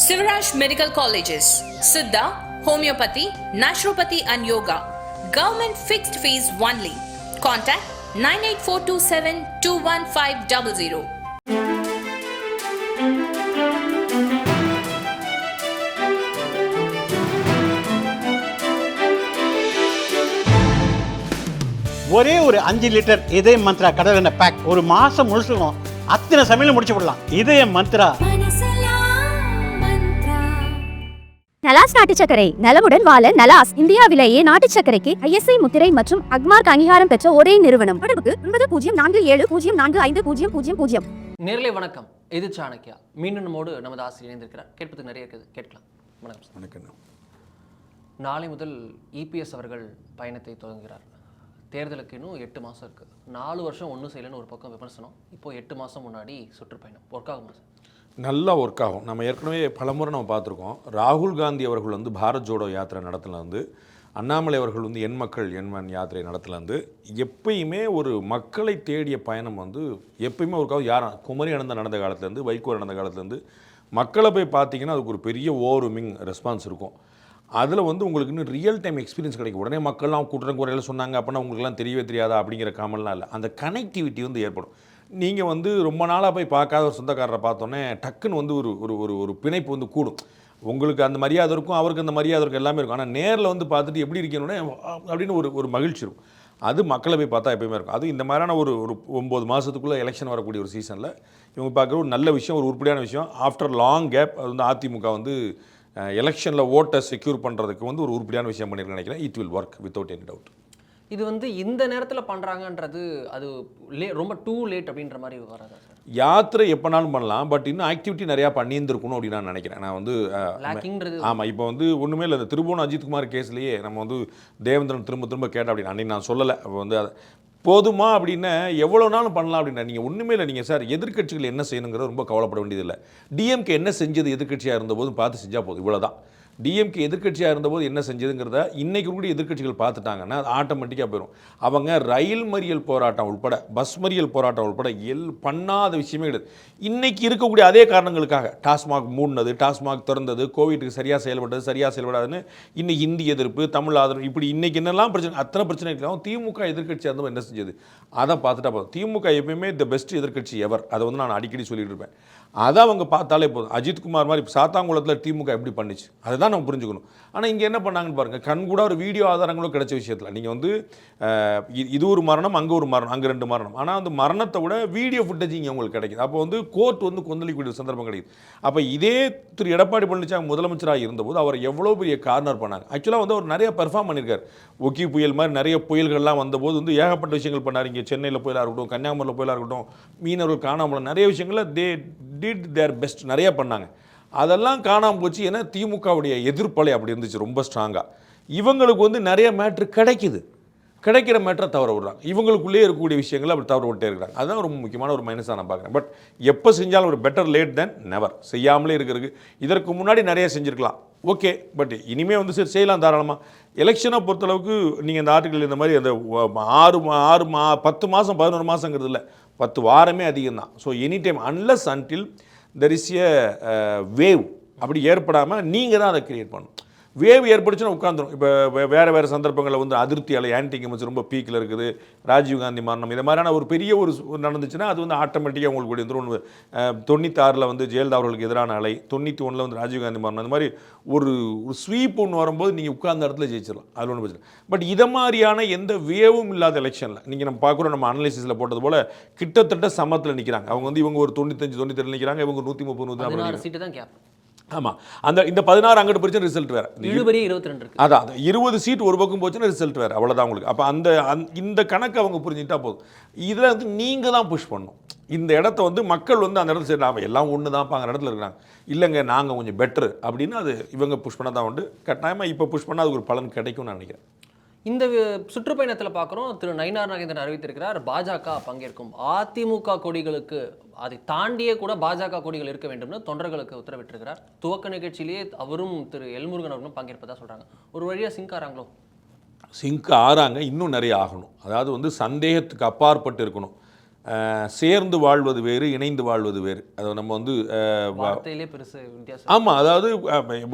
Sivaraj Medical Colleges, Siddha, Homeopathy, Naturopathy and Yoga. Government fixed fees only. Contact 98427 21500. ஒரே ஒரு 5 litre இதய மந்த்ரா கடல் எண்ணெய் பேக் ஒரு மாசம் முழுசுக்கும் அத்தனை சமையல் முடிச்சு விடலாம். இதய மந்த்ரா. நலாஸ் நாட்டு சர்க்கரை நலமுடன் வாழ நலாஸ் இந்தியாவிலேயே நாட்டு சர்க்கரைக்கு ISI முத்திரை மற்றும் அக்மார்க் அங்கீகாரம் பெற்ற ஒரே நிறுவனம். தொடர்புக்கு 9047045000. நேர்லை வணக்கம். இது சாணக்கியா. மீண்டும் நம்மோடு நமது ஆசிரியர் இணைந்திருக்கிறார். கேட்பதுக்கு நிறைய இருக்குது, கேட்கலாம். வணக்கம். வணக்கம். நாளை முதல் EPS அவர்கள் பயணத்தை தொடங்குகிறார். தேர்தலுக்கு இன்னும் 8 மாதம் இருக்குது. 4 வருஷம் ஒன்றும் செய்யலைன்னு ஒரு பக்கம் விமர்சனம். இப்போது 8 மாதம் முன்னாடி சுற்றுப்பயணம் ஒர்க் ஆகுமா சார்? நல்லா ஒர்க் ஆகும். நம்ம ஏற்கனவே பலமுறை நம்ம பார்த்துருக்கோம். ராகுல் காந்தி அவர்கள் வந்து பாரத் ஜோடோ யாத்திரை நடத்திலேருந்து, அண்ணாமலை அவர்கள் வந்து என் மக்கள் என்மன் யாத்திரை நடத்திலேருந்து எப்பயுமே ஒரு மக்களை தேடிய பயணம் வந்து எப்பயுமே ஒர்க் யாரும் குமரி நடந்த காலத்துலேருந்து, வைகோ நடந்த காலத்துலேருந்து மக்களை போய் பார்த்தீங்கன்னா அதுக்கு ஒரு பெரிய ஓவர்வீமிங் ரெஸ்பான்ஸ் இருக்கும். அதில் வந்து உங்களுக்கு இன்னும் ரியல் டைம் எக்ஸ்பீரியன்ஸ் கிடைக்கும். உடனே மக்கள்லாம் கூட்டம் குறையில் சொன்னாங்க அப்படின்னா உங்களுக்குலாம் தெரியவே தெரியாதா அப்படிங்கிற காமெல்லாம் இல்லை. அந்த கனெக்டிவிட்டி வந்து ஏற்படும். நீங்கள் வந்து ரொம்ப நாளாக போய் பார்க்காத ஒரு சொந்தக்காரரை பார்த்தோன்னே டக்குன்னு வந்து ஒரு ஒரு ஒரு பிணைப்பு வந்து கூடும். உங்களுக்கு அந்த மரியாதை இருக்கும், அவருக்கு அந்த மரியாதை இருக்கும், எல்லாமே இருக்கும். ஆனால் நேரில் வந்து பார்த்துட்டு எப்படி இருக்கணுன்னே அப்படின்னு ஒரு மகிழ்ச்சி இருக்கும். அது மக்களை போய் பார்த்தா எப்பயுமே இருக்கும். அது இந்த மாதிரியான ஒரு 9 மாதத்துக்குள்ளே எலெக்ஷன் வரக்கூடிய ஒரு சீசனில் இவங்க பார்க்குற ஒரு நல்ல விஷயம், ஒரு உருப்படியான விஷயம். ஆஃப்டர் லாங் கேப் அது வந்து அதிமுக வந்து எலெக்ஷனில் ஓட்டை செக்யூர் பண்ணுறதுக்கு வந்து ஒரு உருப்படியான விஷயம் பண்ணியிருக்கேன் நினைக்கிறேன். It will work without any doubt. இது வந்து இந்த நேரத்தில் பண்ணுறாங்கன்றது அது ரொம்ப டூ லேட் அப்படின்ற மாதிரி வராதா சார்? யாத்திரை எப்போனாலும் பண்ணலாம், பட் இன்னும் ஆக்டிவிட்டி நிறையா பண்ணியிருந்துருக்கணும் அப்படின்னு நான் நினைக்கிறேன். நான் வந்து ஆமாம், இப்போ வந்து ஒன்றுமே இல்லை. இந்த திருபுவனம் அஜித்குமார் கேஸ்லேயே நம்ம வந்து தேவேந்திரன் திரும்ப கேட்டேன் அப்படின்னு அன்றைக்கி நான் சொல்லலை. அப்போ வந்து அதை போதுமா அப்படின்னு எவ்வளோ நாளும் பண்ணலாம் அப்படின்னா நீங்கள் ஒன்றுமே இல்லை. நீங்கள் சார் எதிர்க்கட்சிகள் என்ன செய்யணுங்கிறது ரொம்ப கவலைப்பட வேண்டியதில்லை. டிஎம்கே என்ன செஞ்சது எதிர்க்கட்சியாக இருந்தபோது பார்த்து செஞ்சால் போதும், இவ்வளோதான். டிஎம்கே எதிர்க்கட்சியாக இருந்தபோது என்ன செஞ்சதுங்கிறத இன்றைக்கு கூட எதிர்க்கட்சிகள் பார்த்துட்டாங்கன்னா அது ஆட்டோமேட்டிக்காக போயிடும். அவங்க ரயில் மறியல் போராட்டம் உட்பட, பஸ் மறியல் போராட்டம் உட்பட பண்ணாத விஷயமே கிடையாது. இன்றைக்கி இருக்கக்கூடிய அதே காரணங்களுக்காக டாஸ்மாக் மூடினது, டாஸ்மாக் திறந்தது, கோவிட்டுக்கு சரியாக செயல்படாதுன்னு இன்னைக்கு இந்தி எதிர்ப்பு, தமிழ் ஆதரவு, இப்படி இன்றைக்கி என்னெல்லாம் பிரச்சனை, அத்தனை பிரச்சனை இருக்கலாம். திமுக எதிர்க்கட்சியாக இருந்தவங்க என்ன செஞ்சது அதை பார்த்துட்டா போதும். திமுக எப்பயுமே த பெஸ்ட் எதிர்க்கட்சி எவர், அதை வந்து நான் அடிக்கடி சொல்லிட்டு இருப்பேன். அதை அவங்க பார்த்தாலே போதும். அஜித்குமார் மாதிரி சாத்தாங்குளத்தில் திமுக எப்படி பண்ணிச்சு அதுதான் நம்ம புரிஞ்சுக்கணும். ஆனால் இங்கே என்ன பண்ணாங்கன்னு பாருங்கள். கண்கூட ஒரு வீடியோ ஆதாரங்களும் கிடைச்ச விஷயத்தில் நீங்கள் வந்து இது ஒரு மரணம், அங்கே ஒரு மரணம், அங்கே 2 மரணம். ஆனால் அந்த மரணத்தை விட வீடியோ ஃபுட்டேஜ் இங்கே உங்களுக்கு கிடைக்குது. அப்போ வந்து கோர்ட் வந்து கொந்தளிக்கூடிய சந்தர்ப்பம் கிடைக்குது. அப்போ இதே திரு எடப்பாடி பழனிசாமி முதலமைச்சராக இருந்தபோது அவர் எவ்வளோ பெரிய கார்னர் பண்ணாங்க. ஆக்சுவலாக வந்து அவர் நிறைய பெர்ஃபார்ம் பண்ணியிருக்காரு. ஒக்கி புயல் மாதிரி நிறைய புயல்கள்லாம் வந்தபோது வந்து ஏகப்பட்ட விஷயங்கள் பண்ணார். இங்கே சென்னையில் புயலாக இருக்கட்டும், கன்னியாகுமரியில் புயலாக இருக்கட்டும், மீனவர்கள் காணாமல் நிறைய விஷயங்களில் தே டிட் தேர் பெஸ்ட் நிறைய பண்ணாங்க. அதெல்லாம் காணாமல் போச்சு. ஏன்னா திமுகவுடைய எதிர்ப்பலை அப்படி இருந்துச்சு ரொம்ப ஸ்ட்ராங்காக. இவங்களுக்கு வந்து நிறைய மேட்ரு கிடைக்கிற மேட்டரை தவற விடுறாங்க. இவங்களுக்குள்ளே இருக்கக்கூடிய விஷயங்களை அப்படி தவற விட்டே இருக்கிறாங்க. அதுதான் ரொம்ப முக்கியமான ஒரு மைனஸாக நான் பார்க்குறேன். பட் எப்போ செஞ்சாலும் ஒரு பெட்டர் லேட் தென் நெவர். செய்யாமலே இருக்கிறதுக்கு இதற்கு முன்னாடி நிறைய செஞ்சுருக்கலாம், ஓகே. பட் இனிமேல் வந்து சரி செய்யலாம் தாராளமாக. எலெக்ஷனை பொறுத்தளவுக்கு நீங்கள் இந்த ஆர்டிக்கல் இந்த மாதிரி அந்த 10 மாதம் 11 மாதங்கிறது இல்லை, 10 வாரமே அதிகம் தான். So any time unless until there is a wave அப்படி ஏற்படாமல் நீங்கள் தான் அதை கிரியேட் பண்ணணும். வேவ் ஏற்படுச்சுன்னா உட்காந்துரும். இப்போ வேறு சந்தர்ப்பங்களில் வந்து அதிருப்தி அலை, ஆன்டி கிளமஸ் ரொம்ப பீக்கில் இருக்குது, ராஜீவ்காந்தி மரணம், இது மாதிரியான ஒரு பெரிய ஒரு நடந்துச்சுன்னா அது வந்து ஆட்டோமேட்டிக்காக உங்களுக்கு வந்துடும். 96 வந்து ஜெயலலிதா அவர்களுக்கு எதிரான அலை, 91 வந்து ராஜீவ்காந்தி மரணம், இந்த மாதிரி ஒரு ஸ்வீப் ஒன்று வரும்போது நீங்கள் உட்கார்ந்த இடத்துல ஜெயிச்சிடலாம், அதில் ஒன்று பிரச்சனை. பட் இதை மாதிரியான எந்த வேவும் இல்லாத எலெக்ஷனில் நீங்கள் நம்ம பார்க்குறோம், நம்ம அனலைசிஸில் போட்டது போல் கிட்டத்தட்ட சமத்தில் நிற்கிறாங்க. அவங்க வந்து இவங்க ஒரு 95-97 நிற்கிறாங்க, இவங்க 130-140 சீட்டு தான் கேப். ஆமாம், இந்த 16 அங்கிட்டு போச்சுன்னா ரிசல்ட் வேறு, 22 அதான் 20 சீட் ஒரு பக்கம் போச்சுன்னா ரிசல்ட் வேறு, அவ்வளோதான் உங்களுக்கு. அப்போ இந்த கணக்கு அவங்க புரிஞ்சுட்டா போதும். இதில் வந்து நீங்கள் தான் புஷ் பண்ணணும். இந்த இடத்த வந்து மக்கள் வந்து அந்த இடத்துல சரி நாம் எல்லாம் ஒன்று தான் அந்த இடத்துல இருக்கிறாங்க, இல்லைங்க நாங்கள் கொஞ்சம் பெட்ரு அப்படின்னு அது இவங்க புஷ் பண்ண தான் உண்டு. கட்டாயமாக இப்போ புஷ் பண்ணால் அதுக்கு ஒரு பலன் கிடைக்கும்னு நான் நினைக்கிறேன். இந்த சுற்றுப்பயணத்தில் பார்க்குறோம், திரு நயினார் நாகேந்திரன் அறிவித்திருக்கிறார் பாஜக பங்கேற்கும். அதிமுக கொடிகளுக்கு அதை தாண்டியே கூட பாஜக கொடிகள் இருக்க வேண்டும்னு தொண்டர்களுக்கு உத்தரவிட்டிருக்கிறார். துவக்க நிகழ்ச்சியிலேயே அவரும் திரு எல்முருகன் அவர்களும் பங்கேற்பதாக சொல்கிறாங்க. ஒரு வழியாக சிங்க் ஆகிறாங்களோ? சிங்க் ஆறாங்க, இன்னும் நிறைய ஆகணும். அதாவது வந்து சந்தேகத்துக்கு அப்பாற்பட்டு இருக்கணும். சேர்ந்து வாழ்வது வேறு, இணைந்து வாழ்வது வேறு. அதை நம்ம வந்து வார்த்தையிலே பெருசு வித்தியாசம். ஆமாம், அதாவது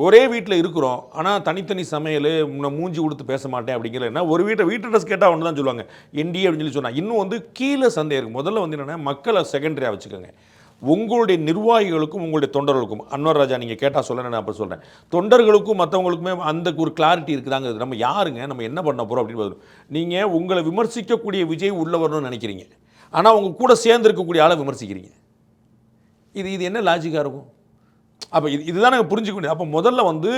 ஒரே வீட்டில் இருக்கிறோம், ஆனால் தனித்தனி சமையல், மூஞ்சி கொடுத்து பேச மாட்டேன் அப்படிங்கிறன்னா ஒரு வீட்டு ட்ரெஸ் கேட்டால் ஒன்று தான் சொல்லுவாங்க, என்டி அப்படின்னு சொல்லி சொன்னால். இன்னும் வந்து கீழே சந்தேகம் இருக்குது. முதல்ல வந்து என்னென்னா, மக்களை செகண்டரியாக வச்சுக்கோங்க. உங்களுடைய நிர்வாகிகளுக்கும் உங்களுடைய தொண்டர்களுக்கும், அன்வர் ராஜா நீங்கள் கேட்டால் சொல்ல, நான் அப்போ சொல்கிறேன், தொண்டர்களுக்கும் மற்றவங்களுக்குமே அந்த ஒரு கிளாரிட்டி இருக்குதாங்க. நம்ம யாருங்க, நம்ம என்ன பண்ண போகிறோம் அப்படின்னு. நீங்கள் உங்களை விமர்சிக்கக்கூடிய விஜய் உள்ள வரணும்னு நினைக்கிறீங்க, ஆனால் உங்கள் கூட சேர்ந்து இருக்கக்கூடிய ஆளை விமர்சிக்கிறீங்க. இது என்ன லாஜிக்காக இருக்கும்? அப்போ இதுதான் நாங்கள் புரிஞ்சுக்க முடியும். அப்போ முதல்ல வந்து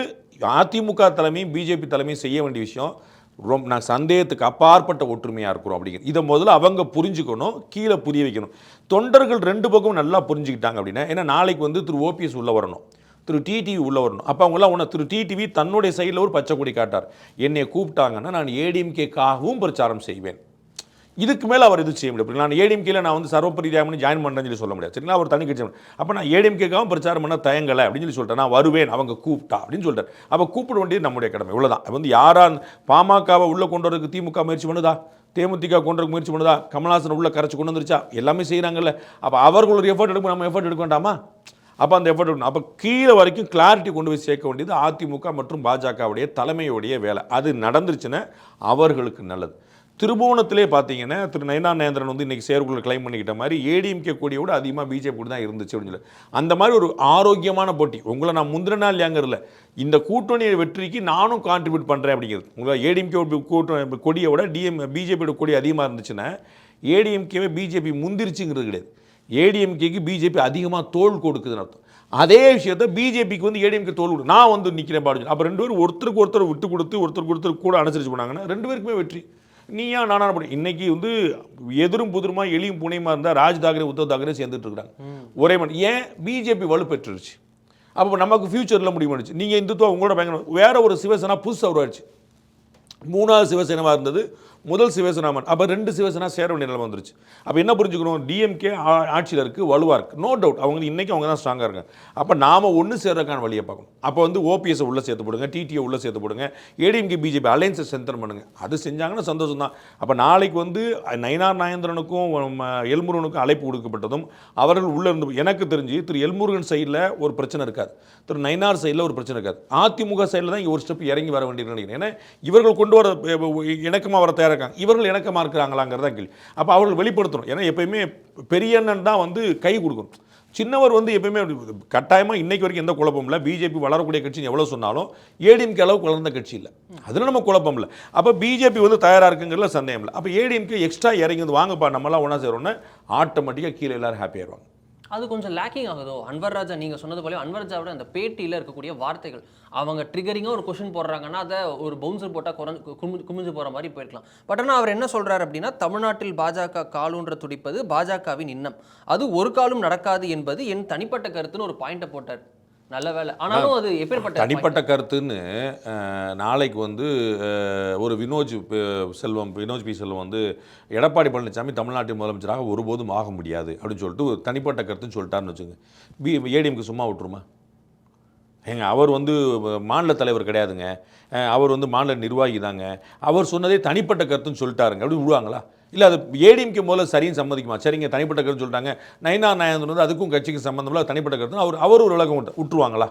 அதிமுக தலைமையும் பிஜேபி தலைமையும் செய்ய வேண்டிய விஷயம், நான் சந்தேகத்துக்கு அப்பாற்பட்ட ஒற்றுமையாக இருக்கிறோம் அப்படிங்கிறது. இதை முதல்ல அவங்க புரிஞ்சுக்கணும், கீழே புரிய வைக்கணும். தொண்டர்கள் ரெண்டு பக்கமும் நல்லா புரிஞ்சுக்கிட்டாங்க அப்படின்னா, ஏன்னா நாளைக்கு வந்து திரு ஓபிஎஸ் உள்ளே வரணும், திரு டிடிவி உள்ளே வரணும். அப்போ அவங்களாம் ஒன்று, திரு டிடிவி தன்னுடைய சைடில் ஒரு பச்சை கொடி காட்டார், என்னை கூப்பிட்டாங்கன்னா நான் ஏடிஎம்கேக்காகவும் பிரச்சாரம் செய்வேன். இதுக்கு மேலே அவர் இது செய்ய முடியும். நான் ஏடிஎம்கேல நான் வந்து சர்வபரியாமனு ஜாயின் பண்ணுறேன்னு சொல்லி சொல்ல முடியாது, சரிங்களா? அவர் தனி கட்சி. அப்போ நான் ஏடிஎம்கேக்காகவும் பிரச்சாரம் பண்ண தயங்கலை அப்படின்னு சொல்லி சொல்லிட்டேன், நான் வருவேன் அவங்க கூப்பிட்டா அப்படின்னு சொல்லிட்டார். அப்போ கூப்பிட வேண்டியது நம்முடைய கடமை, இவ்வளோதான். வந்து யாரான் பாமகவை உள்ளே கொண்டு வரதுக்கு திமுக முயற்சி பண்ணுதா, தேமுதிக கொண்டு வரதுக்கு முயற்சி பண்ணுதா, கமல்ஹாசன் உள்ள கரைச்சி கொண்டு வந்துருச்சா, எல்லாமே செய்கிறாங்கல்ல. அப்போ அவர்கள் ஒரு எஃபர்ட் எடுக்கும், நம்ம எஃபர்ட் எடுக்க வேண்டாமா? அப்போ அந்த எஃபர்ட் எடுக்கணும். அப்போ கீழே வரைக்கும் கிளாரிட்டி கொண்டு போய் சேர்க்க வேண்டியது அதிமுக மற்றும் பாஜகவுடைய தலைமையுடைய வேலை. அது நடந்துருச்சுன்னா அவர்களுக்கு நல்லது. திருபுவனத்திலே பார்த்தீங்கன்னா திரு நயனா நேந்திரன் வந்து இன்றைக்கி செயற்குழு கிளைம் பண்ணிக்கிட்ட மாதிரி ஏடிஎம்கே கூடியோட அதிகமாக பிஜேபி கூட தான் இருந்துச்சு அப்படின்னு சொல்லி, அந்த மாதிரி ஒரு ஆரோக்கியமான போட்டி. உங்களை நான் முந்தின நாள் ஏங்கரில் இந்த கூட்டணி வெற்றிக்கு நானும் கான்ட்ரிபியூட் பண்ணுறேன் அப்படிங்கிறது. உங்களை ஏடிஎம்கே கூட்டணி கொடியோட பிஜேபியோட கொடி அதிகமாக இருந்துச்சுன்னா ஏடிஎம்கேவே பிஜேபி முந்திருச்சுங்கிறது கிடையாது. ஏடிஎம்கேக்கு பிஜேபி அதிகமாக தோள் கொடுக்குதுன்னு அர்த்தம். அதே விஷயத்தை பிஜேபிக்கு வந்து ஏடிஎம்கே தோல் கொடு, நான் வந்து நிற்கிறேன் பாடு. அப்போ ரெண்டு பேரும் ஒருத்தருக்கு ஒருத்தர் விட்டு கொடுத்து ஒருத்தருக்கு கூட அனுசரிச்சு போனாங்கன்னா ரெண்டு பேருக்குமே வெற்றி. நீயா நானா படி. இன்னைக்கு வந்து எதிரும் புதிருமா எளியும் புனையுமா இருந்தால் ராஜ் தாக்கரே உத்தவ் தாக்கரே சேர்ந்துட்டு இருக்கிறாங்க ஒரே மணி. ஏன்? பிஜேபி வலுப்பெற்றுருச்சு. அப்போ நமக்கு ஃபியூச்சரில் முடிவு பண்ணிச்சு. நீங்கள் இந்துத்துவா உங்களோட பயங்கர வேற ஒரு சிவசேனா புதுசாக உருவாச்சு. மூணாவது சிவசேனாவாக இருந்தது, முதல் சிவசேனா. அப்போ ரெண்டு சிவசேனா சேர வேண்டிய நிலைமை வந்துருச்சு. அப்போ என்ன புரிஞ்சுக்கணும்? டிஎம்கே ஆட்சியில் இருக்குது, வலுவாக இருக்குது, நோ டவுட். அவங்க இன்றைக்கி அவங்க தான் ஸ்ட்ராங்காக இருக்காங்க. அப்போ நாம் ஒன்று சேர்றதுக்கான வழியை பார்க்கணும். அப்போ வந்து ஓபிஎஸ்ஸை உள்ளே சேர்த்து போடுங்க, டிடியை உள்ளே சேர்த்து போடுங்க, ஏடிஎம்கே பிஜேபி அலையன்ஸை ஸ்ட்ரென்தன் பண்ணுங்க. அது செஞ்சாங்கன்னா சந்தோஷம் தான். அப்போ நாளைக்கு வந்து நயினார் நாகேந்திரனுக்கும் எல்முருகனுக்கும் அழைப்பு கொடுக்கப்பட்டதும் அவர்கள் உள்ளே இருந்து, எனக்கு தெரிஞ்சு திரு எல்முருகன் சைடில் ஒரு பிரச்சனை இருக்காது, திரு நயினார் சைடில் ஒரு பிரச்சனை இருக்காது. அதிமுக சைடில் தான் இங்கே ஒரு ஸ்டெப் இறங்கி வர வேண்டியது நினைக்கிறேன். ஏன்னா இவர்கள் கொண்டு வர இணக்கமாக வர தயாராக இருக்காங்க, இவர்கள் இணக்கமாக இருக்கிறாங்களாங்கிறதான் கேள்வி. அப்போ அவர்கள் வெளிப்படுத்தணும். ஏன்னா எப்பயுமே பெரிய அண்ணன் தான் வந்து கை கொடுக்கணும். சின்னவர் வந்து எப்பயுமே கட்டாயமாக இன்னைக்கு வரைக்கும் எந்த குழப்பம் இல்லை. பிஜேபி வளரக்கூடிய கட்சின்னு எவ்வளோ சொன்னாலும் ஏடிஎம்கே அளவுக்கு வளர்ந்த கட்சி இல்லை, அதில் நம்ம குழப்பம் இல்லை. அப்போ பிஜேபி வந்து தயாராக இருக்குங்கிறதுல சந்தேகம் இல்லை. அப்போ ஏடிஎம்கே எக்ஸ்ட்ரா இறங்கி வந்து வாங்கப்பா நம்மளாம் ஒன்றா சேரோன்னா ஆட்டோமேட்டிக்காக கீழே எல்லாரும் ஹாப்பியாகிடுவாங்க. அது கொஞ்சம் லேக்கிங் ஆகுதோ அன்வர் ராஜா? நீங்கள் சொன்னது போல அன்வர் ராஜாவோட அந்த பேட்டியில் இருக்கக்கூடிய வார்த்தைகள், அவங்க ட்ரிகரிங்காக ஒரு கொஷின் போடுறாங்கன்னா அதை ஒரு பவுன்சர் போட்டால் குமிஞ்சு போகிற மாதிரி போயிருக்கலாம். பட் ஆனால் அவர் என்ன சொல்கிறார் அப்படின்னா, தமிழ்நாட்டில் பாஜக காலூன்ற துடிப்பது பாஜகவின் இன்னம், அது ஒரு காலும் நடக்காது என்பது என் தனிப்பட்ட கருத்துன்னு ஒரு பாயிண்ட்டை போட்டார். நல்ல வேலை. ஆனாலும் அது எப்பேற்பட்ட தனிப்பட்ட கருத்துன்னு நாளைக்கு வந்து ஒரு வினோஜ் பி செல்வம் வந்து எடப்பாடி பழனிசாமி தமிழ்நாட்டின் முதலமைச்சராக ஒருபோதும் ஆக முடியாது அப்படின்னு சொல்லிட்டு ஒரு தனிப்பட்ட கருத்துன்னு சொல்லிட்டாருன்னு வச்சுங்க. ஏடிஎம்க்கு சும்மா விட்டுருமா? ஏங்க, அவர் வந்து மாநில தலைவர் கிடையாதுங்க, அவர் வந்து மாநில நிர்வாகி தாங்க, அவர் சொன்னதே தனிப்பட்ட கருத்துன்னு சொல்லிட்டாருங்க அப்படி விடுவாங்களா? இல்லை அது ஏடிஎம்கே முதல்ல சரின்னு சம்மதிக்குமா? சரிங்க தனிப்பட்ட கருத்து சொல்லிட்டாங்க, நயினார் நாகேந்திரன் வந்து அதுக்கும் கட்சிக்கு சம்மந்தம் இல்லை, தனிப்பட்ட கருத்து அவர் ஒரு விலகம் விட்டுருவாங்களா?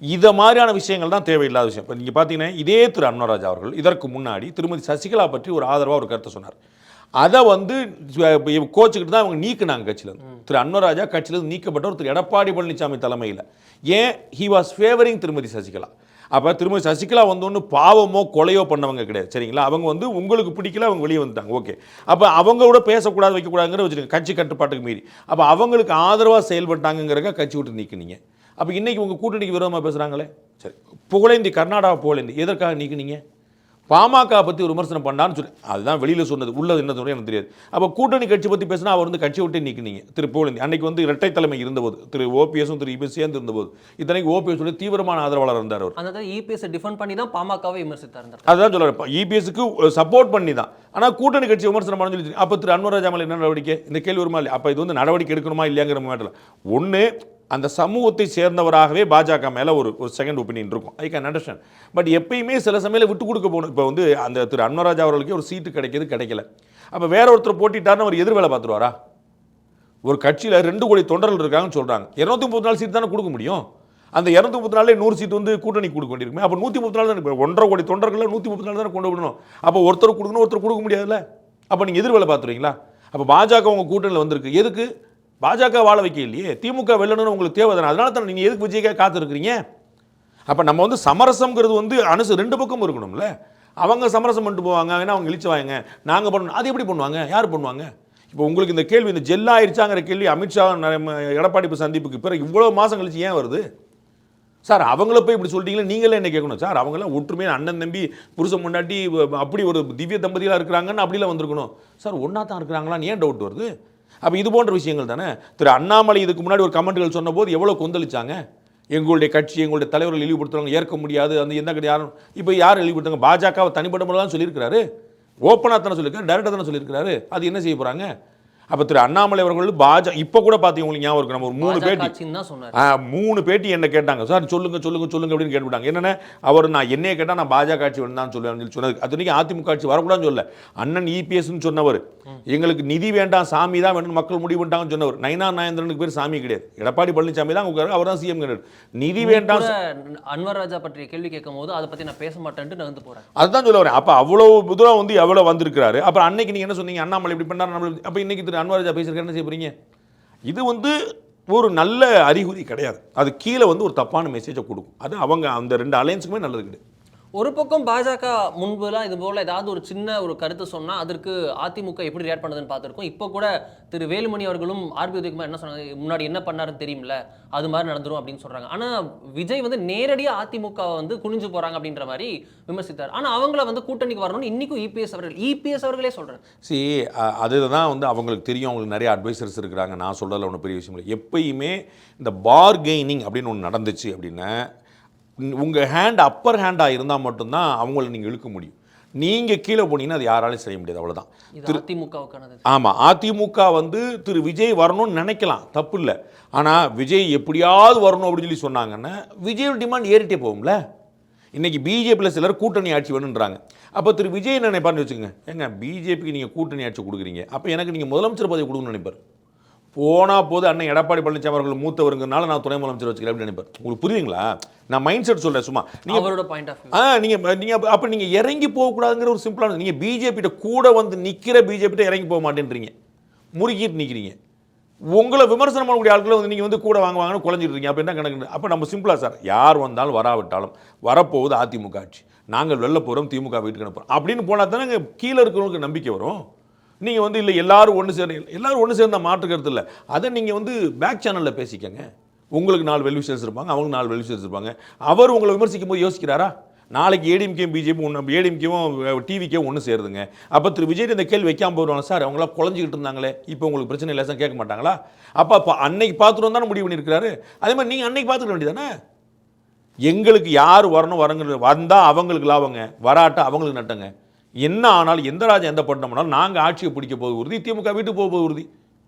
இதை மாதிரியான விஷயங்கள் தான் தேவையில்லாத விஷயம். இப்போ நீங்கள் பார்த்தீங்கன்னா இதே திரு அன்வராஜ் அவர்கள் இதற்கு முன்னாடி திருமதி சசிகலா பற்றி ஒரு ஆதரவாக ஒரு கருத்தை சொன்னார். அதை வந்து கோச்சுக்கிட்டு தான் அவங்க நீக்கினாங்க கட்சியிலேருந்து. திரு அன்வராஜா கட்சியிலேருந்து நீக்கப்பட்டவர் திரு எடப்பாடி பழனிசாமி தலைமையில். ஏன்? ஹி வாஸ் ஃபேவரிங் திருமதி சசிகலா. அப்போ திருமதி சசிகலா வந்து ஒன்று பாவமோ கொலையோ பண்ணவங்க கிடையாது, சரிங்களா? அவங்க வந்து உங்களுக்கு பிடிக்கல, அவங்க வெளியே வந்துட்டாங்க, ஓகே. அப்போ அவங்களோட பேசக்கூடாது வைக்கக்கூடாதுங்கிற வச்சுருங்க, கட்சி கட்டுப்பாட்டுக்கு மீறி. அப்போ அவங்களுக்கு ஆதரவாக செயல்பட்டாங்கிறக்க கட்சி விட்டு நீக்கினீங்க. அப்போ இன்றைக்கி உங்கள் கூட்டணிக்கு விரோதமாக பேசுகிறாங்களே, சரி புகழேந்தி கர்நாடகா புகழேந்தி எதற்காக நீக்கினீங்க? பாமக பற்றி ஒரு விமர்சனம் பண்ணான்னு சொல்லி அதுதான் வெளியில் சொன்னது, உள்ளது என்ன சொன்னது எனக்கு தெரியாது. அப்போ கூட்டணி கட்சி பற்றி பேசினா அவர் வந்து கட்சி விட்டு நீக்கினீங்க. திரு புகழேந்தி அன்னைக்கு வந்து இரட்டை தலைமை இருந்தபோது திரு ஓபிஎஸும் திரு இபிஎஸ் சேர்ந்து இருந்தபோது இத்தனைக்கு ஓபிஎஸ் வந்து தீவிரமான ஆதரவாளர் இருந்தார். அவர் அந்த இபிஎஸ் டிஃபெண்ட் பண்ணி தான் பாமகவை விமர்சித்தார். அதுதான் சொல்கிறேன், இபிஎஸ்க்கு சப்போர்ட் பண்ணி தான். ஆனால் கூட்டணி கட்சி விமர்சனம் பண்ண சொல்லி அப்போ திரு அன்வர் ராஜா மேலே என்ன நடவடிக்கை? இந்த கேள்வி வருமா இல்லையா? அப்போ இது வந்து நடவடிக்கை எடுக்கணுமா இல்லையாங்கிற மேட்டர் ஒன்று. அந்த சமூகத்தை சேர்ந்தவராகவே பாஜக மேலே ஒரு செகண்ட் ஒப்பீனியன் இருக்கும், ஐ கேன் அண்டர்ஸ்டாண்ட். பட் எப்பயுமே சில சமயம் விட்டு கொடுக்க போகணும். இப்போ வந்து அந்த திரு அன்வராஜா அவர்களுக்கு ஒரு சீட்டு கிடைக்கிது, கிடைக்கல. அப்போ வேற ஒருத்தர் போட்டிட்டாருன்னு அவர் எதிர் வேலை பார்த்துருவாரா? ஒரு கட்சியில் 2 கோடி தொண்டர்கள் இருக்காங்கன்னு சொல்கிறாங்க. 234 சீட் தானே கொடுக்க முடியும். அந்த 234 100 சீட் வந்து கூட்டணி கொடுக்க வேண்டியிருக்குமே. அப்போ 134 தானே, 1.5 கோடி தொண்டர்கள் 134 தானே கொண்டு விடணும். அப்போ ஒருத்தர் கொடுக்கணும், ஒருத்தர் கொடுக்க முடியாதுல்ல. அப்போ நீங்கள் எதிர் வேலை பார்த்துருவீங்களா? அப்போ பாஜக உங்கள் கூட்டணியில் வந்திருக்கு, எதுக்கு? பாஜக வாழ வைக்க இல்லையே, திமுக வெல்லணும்னு உங்களுக்கு தேவை தானே. அதனால தானே நீங்கள் எதுக்கு விஜய்க்காக காத்திருக்கிறீங்க? அப்போ நம்ம வந்து சமரசம்ங்கிறது வந்து 2 பக்கமும் இருக்கணும்ல. அவங்க சமரசம் பண்ணிட்டு போவாங்க, ஏன்னா அவங்க இழிச்சுவாங்க, நாங்கள் பண்ணணும். அது எப்படி பண்ணுவாங்க? யார் பண்ணுவாங்க? இப்போ உங்களுக்கு இந்த கேள்வி, இந்த ஜெல்லாயிருச்சாங்கிற கேள்வி அமித்ஷா எடப்பாடி சந்திப்புக்கு பிறகு இவ்வளோ மாதம் கழிச்சு ஏன் வருது சார்? அவங்கள போய் இப்படி சொல்லிட்டீங்களே, நீங்களே என்ன கேட்கணும் சார்? அவங்களாம் ஒற்றுமையாக அண்ணன் தம்பி புருஷன் முன்னாடி அப்படி ஒரு திவ்ய தம்பதியாக இருக்கிறாங்கன்னு அப்படிலாம் வந்திருக்கணும் சார். ஒன்றா தான் இருக்கிறாங்களான்னு ஏன் டவுட் வருது? அப்போ இது போன்ற விஷயங்கள் தானே. திரு அண்ணாமலை இதுக்கு முன்னாடி ஒரு கமெண்ட்கள் சொன்ன போது எவ்வளோ கொந்தளிச்சாங்க. எங்களுடைய கட்சி, எங்களுடைய தலைவர்கள் இழிவுபடுத்துறவங்க ஏற்க முடியாது, அந்த எந்த கிடையாது யாரும். இப்போ யார் இழிவுபடுத்தாங்க? பாஜகவை தனிப்பட்ட முறை தான் சொல்லியிருக்கிறாரு, ஓப்பனாக தானே சொல்லியிருக்காரு, டேரெக்டாக தானே சொல்லியிருக்காரு. அது என்ன செய்ய போகிறாங்க? அப்போ திரு அண்ணாமலை அவர்கள் இப்போ கூட பார்த்தீங்க, உங்களுக்கு ஞாபகம் இருக்கு, நம்ம ஒரு 3 பேட்டி என்ன கேட்டாங்க சார், சொல்லுங்க அப்படின்னு கேட்டுவிட்டாங்க. என்னென்ன அவர், நான் என்னைய கேட்டால் நான் பாஜக ஆட்சி வேணும் தான் சொல்லுவேன் சொன்னது. அது வரைக்கும் அதிமுக ஆட்சி வரக்கூடாதுன்னு சொல்ல. அண்ணன் இபிஎஸ்ன்னு சொன்னவர், எங்களுக்கு நிதி வேண்டாம், சாமி தான் வேணும், மக்கள் முடிவு பண்ணிட்டாங்கன்னு சொன்னவர். நயினார் நாகேந்திரனுக்கு பேர் சாமி கிடையாது, எடப்பாடி பழனிசாமி தான் அவர் தான் சிஎம் கிடையாது. நிதி வேண்டாம். அன்வர் ராஜா பற்றிய கேள்வி கேட்கும் போது அதை பற்றி நான் பேச மாட்டேன்ட்டு நகர்ந்து போகிறேன். அதுதான் சொல்ல வரேன். அப்போ அவ்வளோ தூரம் வந்து எவ்வளோ வந்திருக்கிறாரு. அப்புறம் அன்னைக்கு நீங்கள் என்ன சொன்னீங்க, அண்ணாமலை இப்படி பண்ணார், அப்போ இன்னைக்கு திரு அன்வர் ராஜா பேசியிருக்க என்ன செய்ய போறீங்க? இது வந்து ஒரு நல்ல அறிகுறி கிடையாது. அது கீழே வந்து ஒரு தப்பான மெசேஜை கொடுக்கும். அது அவங்க அந்த 2 அலையன்ஸுக்குமே நல்லது கிடையாது. ஒரு பக்கம் பாஜக முன்புலாம் இது போல ஏதாவது ஒரு சின்ன ஒரு கருத்து சொன்னால் அதற்கு அதிமுக எப்படி ரியாக்ட் பண்ணுதுன்னு பார்த்துருக்கோம். இப்போ கூட திரு வேலுமணி அவர்களும் ஆர்பி உதயகுமார் என்ன சொன்னாங்க, முன்னாடி என்ன பண்ணாருன்னு தெரியுமில்ல, அது மாதிரி நடந்துரும் அப்படின்னு சொல்கிறாங்க. ஆனால் விஜய் வந்து நேரடியாக அதிமுகவை வந்து குனிஞ்சு போகிறாங்க அப்படின்ற மாதிரி விமர்சித்தார். ஆனால் அவங்கள வந்து கூட்டணிக்கு வரணும்னு இன்றைக்கும் இபிஎஸ் அவர்களே சொல்கிறாங்க. அதுதான் வந்து அவங்களுக்கு தெரியும், அவங்களுக்கு நிறைய அட்வைசர்ஸ் இருக்கிறாங்க. நான் சொல்கிறதில்ல ஒன்றும் பெரிய விஷயம் இல்லை. எப்பயுமே இந்த பார்கெய்னிங் அப்படின்னு ஒன்று நடந்துச்சு அப்படின்னா, உங்கள் ஹேண்ட் அப்பர் ஹேண்டாக இருந்தால் மட்டும்தான் அவங்கள நீங்கள் இழுக்க முடியும். நீங்கள் கீழே போனீங்கன்னா அது யாராலையும் செய்ய முடியாது, அவ்வளோதான். ஆமாம், அதிமுக வந்து திரு விஜய் வரணும்னு நினைக்கலாம், தப்பு இல்லை. ஆனால் விஜய் எப்படியாவது வரணும் அப்படின்னு சொல்லி சொன்னாங்கன்னா விஜயோட டிமாண்ட் ஏறிட்டே போகும்ல. இன்றைக்கி பிஜேபியில் சிலர் கூட்டணி ஆட்சி வேணுன்றாங்க. அப்போ திரு விஜய் என்ன நினைப்பார்னு வச்சுக்கோங்க, ஏங்க பிஜேபிக்கு நீங்கள் கூட்டணி ஆட்சி கொடுக்குறீங்க, அப்போ எனக்கு நீங்கள் முதலமைச்சர் பதவி கொடுக்கணும்னு நினைப்பார். போனால் போது அண்ணன் எடப்பாடி பழனிசாமி அவர்கள் மூத்தவருங்கனால நான் துணை முதலமைச்சர் வச்சுக்கிறேன் அப்படின்னு நினைப்பேன். உங்களுக்கு புரியுதுங்களா? நான் மைண்ட் செட் சொல்கிறேன் சும்மா. நீங்கள் அப்போ நீங்கள் இறங்கி போகக்கூடாதுங்கிற ஒரு சிம்பிளான, நீங்கள் பிஜேபிகிட்ட கூட வந்து நிற்கிற பிஜேபிகிட்ட இறங்கி போக மாட்டேன்றீங்க, முறுக்கிட்டு நிற்கிறீங்க. உங்களை விமர்சனம் பண்ணக்கூடிய ஆட்களை வந்து நீங்கள் வந்து கூட வாங்கன்னு குழஞ்சிட்டு இருக்கீங்க. அப்போ என்ன கணக்கு? அப்போ நம்ம சிம்பிளாக சார், யார் வந்தாலும் வராவிட்டாலும் வரப்போகுது அதிமுக ஆட்சி, நாங்கள் வெளில போகிறோம், திமுக வீட்டுக்கு அனுப்புகிறோம் அப்படின்னு போனால் தானே கீழே இருக்கிறவங்களுக்கு நம்பிக்கை வரும். நீங்கள் வந்து இல்லை எல்லாரும் ஒன்று சேர்ந்த மாற்று கருத்து இல்லை, அதை நீங்கள் வந்து பேக் சேனலில் பேசிக்கங்க. உங்களுக்கு 4 வெல்விஷர்ஸ் இருப்பாங்க, அவங்களுக்கு 4 வெல்விஷர்ஸ் இருப்பாங்க. அவர் உங்களை விமர்சிக்கும் போது யோசிக்கிறாரா? நாளைக்கு ஏடிஎம்கேவும் பிஜேபி ஒன்று, ஏடிஎம்கேவும் டிவிக்கே ஒன்று சேருதுங்க. அப்போ திரு விஜய் இந்த கேள்வி வைக்காமல் போயிடுவாங்க, சார் அவங்களாம் குழஞ்சிக்கிட்டு இருந்தாங்களே, இப்போ உங்களுக்கு பிரச்சனை இல்லை சார் கேட்க மாட்டாங்களா? அப்போ அன்னைக்கு பார்த்துட்டு தானே முடிவு பண்ணியிருக்கிறாரு. அதே மாதிரி நீங்கள் அன்னைக்கு பார்த்துக்க வேண்டியதானே. எங்களுக்கு யார் வரணும் வரங்கிறது, வந்தால் அவங்களுக்கு லாபங்க, வராட்டா அவங்களுக்கு நட்டங்க. என்ன ஆனாலும் எந்த ராஜா எந்த பட்டணம்னாலும் நாங்கள் ஆட்சியை பிடிக்க போது உறுதி, திமுக வீட்டுக்கு போக போது உறுதி.